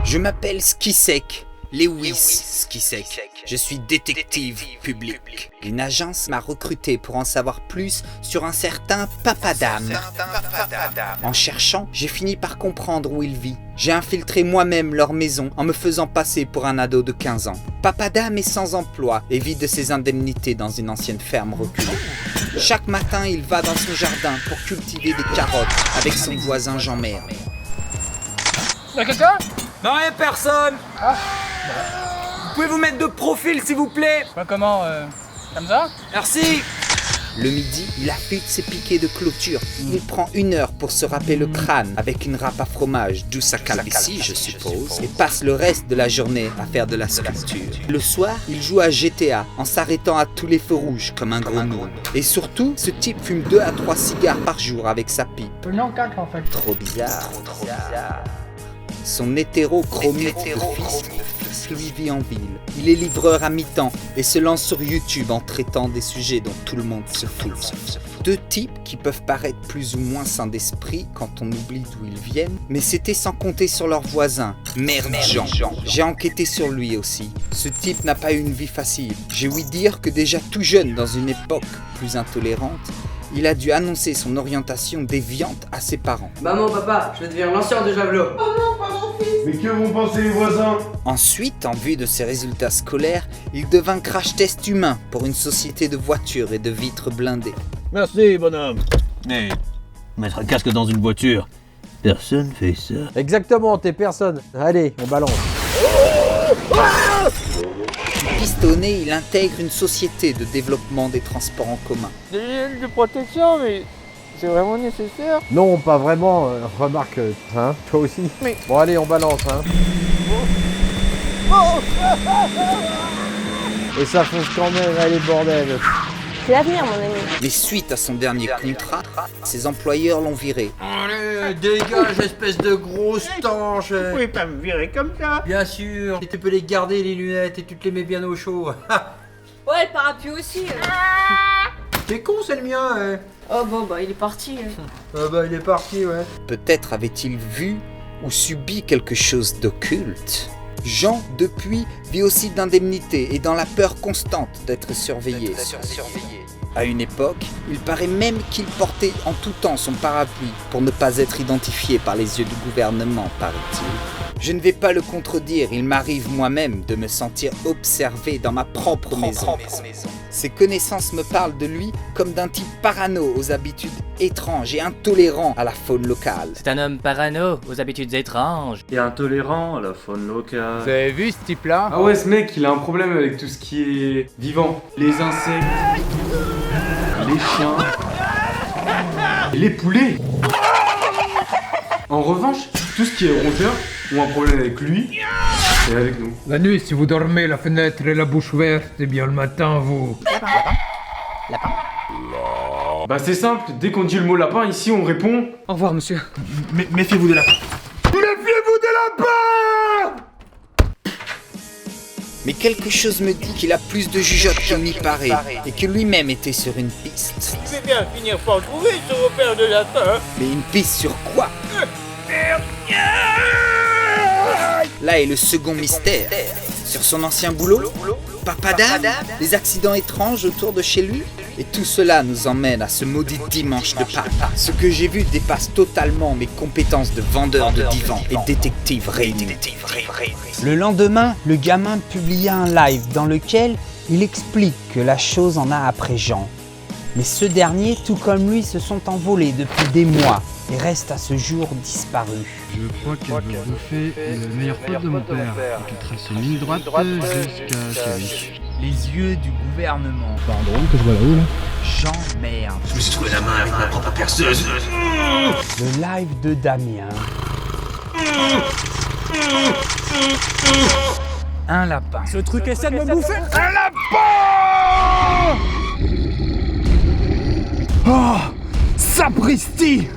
Je m'appelle Skisek, Lewis Skisek. Je suis détective public. Une agence m'a recruté pour en savoir plus sur un certain Papadam. En cherchant, j'ai fini par comprendre où il vit. J'ai infiltré moi-même leur maison en me faisant passer pour un ado de 15 ans. Papadam est sans emploi et vit de ses indemnités dans une ancienne ferme reculée. Chaque matin, il va dans son jardin pour cultiver des carottes avec son voisin Jean-Mère. Y'a quelqu'un? Non, y'a personne. Vous pouvez vous mettre de profil, s'il vous plaît? Bah comment, comme ça? Merci. Le midi, il affûte ses piquets de clôture. Il prend 1 heure pour se râper le crâne avec une râpe à fromage, d'où sa calvitie, je suppose, et passe le reste de la journée à faire de la sculpture. Le soir, il joue à GTA en s'arrêtant à tous les feux rouges comme un gros noob. Et surtout, ce type fume 2 à 3 cigares par jour avec sa pipe. Non, 4 en fait. Trop bizarre. Son hétérochromite de fils lui vit en ville. Il est livreur à mi-temps et se lance sur YouTube en traitant des sujets dont tout le monde se fout. 2 types qui peuvent paraître plus ou moins sains d'esprit quand on oublie d'où ils viennent, mais c'était sans compter sur leur voisin, Merde Jean. J'ai enquêté sur lui aussi. Ce type n'a pas eu une vie facile. J'ai ouï dire que déjà tout jeune, dans une époque plus intolérante, il a dû annoncer son orientation déviante à ses parents. Maman, papa, je vais devenir lanceur de javelot. Mais que vont penser les voisins? Ensuite, en vue de ses résultats scolaires, il devint crash test humain pour une société de voitures et de vitres blindées. Merci, bonhomme. Mais mettre un casque dans une voiture, personne fait ça. Exactement, t'es personne. Allez, on balance. Pistonné, il intègre une société de développement des transports en commun. Des gels de protection, mais c'est vraiment nécessaire? Non, pas vraiment. Remarque, hein, toi aussi. Mais- Bon, allez, on balance, hein. Et ça fonce quand même, allez, bordel. C'est l'avenir, mon ami. Mais suite à son dernier contrat, ses employeurs l'ont viré. Allez, dégage, espèce de grosse tanche. Vous pouvez pas me virer comme ça. Bien sûr, et tu peux les garder, les lunettes, et tu te les mets bien au chaud. Ouais, le parapluie aussi. T'es con, c'est le mien, hein. Oh bon, bah il est parti. Ah bah, il est parti, ouais. Peut-être avait-il vu ou subi quelque chose d'occulte. Jean, depuis, vit aussi d'indemnité et dans la peur constante d'être surveillé. À une époque, il paraît même qu'il portait en tout temps son parapluie pour ne pas être identifié par les yeux du gouvernement, paraît-il. Je ne vais pas le contredire, il m'arrive moi-même de me sentir observé dans ma propre maison. Ses connaissances me parlent de lui comme d'un type parano aux habitudes étranges et intolérant à la faune locale. C'est un homme parano, aux habitudes étranges. Et intolérant à la faune locale. Vous avez vu ce type-là? Ah ouais, ce mec, il a un problème avec tout ce qui est vivant. Les insectes, les chiens, les poulets. En revanche, tout ce qui est rongeur ont un problème avec lui et avec nous. La nuit, si vous dormez la fenêtre et la bouche ouverte, et bien le matin, vous... Bah c'est simple, dès qu'on dit le mot lapin, ici on répond... Au revoir, monsieur. Méfiez-vous des lapins. Méfiez-vous des lapins! Mais quelque chose me dit qu'il a plus de jugeote qu'il n'y paraît et que lui-même était sur une piste. Je vais bien finir par trouver ce repère de lapin. Mais une piste sur quoi? Là est le second mystère. Sur son ancien boulot, Papadam, des accidents étranges autour de chez lui. Et tout cela nous emmène à ce maudit dimanche de Pâques. Ce que j'ai vu dépasse totalement mes compétences de vendeur de divan et détective réuni. Le lendemain, le gamin publia un live dans lequel il explique que la chose en a après Jean. Mais ce dernier, tout comme lui, se sont envolés depuis des mois et restent à ce jour disparus. Je crois qu'elle veut bouffer le meilleur pote de mon père et qu'elle trace une ligne droite jusqu'à Thierry. Les yeux du gouvernement. Pas un drôle que je vois là-haut là. Jean Merde. Je me suis trouvé la main avec ma propre perceuse. Le live de Damien. Un lapin. Ce truc essaie de me bouffer. Un lapin! Oh, sapristi!